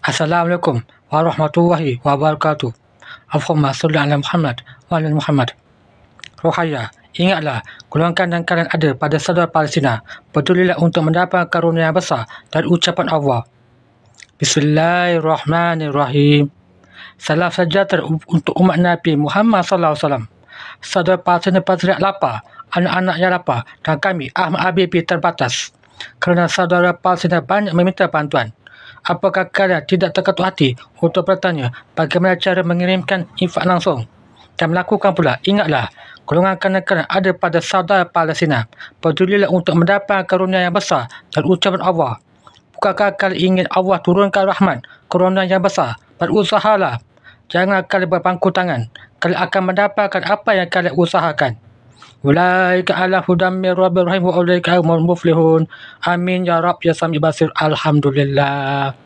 Assalamualaikum warahmatullahi wabarakatuh. Allahumma salli ala Muhammad wa ala Muhammad. Rohaya, ingatlah, golongan dan kalian ada pada saudara Palestina. Pedulilah untuk mendapat karunia yang besar dari ucapan Allah. Bismillahirrahmanirrahim. Salam sejahtera untuk umat Nabi Muhammad SAW. Saudara Palestina teriak lapar, anak-anak yang lapar, dan kami, Ahmad Habibi, terbatas. Kerana saudara Palestina banyak meminta bantuan. Apakah kalian tidak terketuk hati untuk bertanya bagaimana cara mengirimkan infak langsung? Dan melakukan pula, ingatlah, golongan kalian ada pada saudara Palestina. Pedulilah untuk mendapat karunia yang besar dan ucapan Allah. Bukankah kalian ingin Allah turunkan rahmat, karunia yang besar? Berusahalah. Jangan kalian berpangku tangan. Kalian akan mendapatkan apa yang kalian usahakan. Ulaika ala hudam min rabbihim wa ulaika humul muflihun. Amin ya Rabb ya Sami Basir. Alhamdulillah.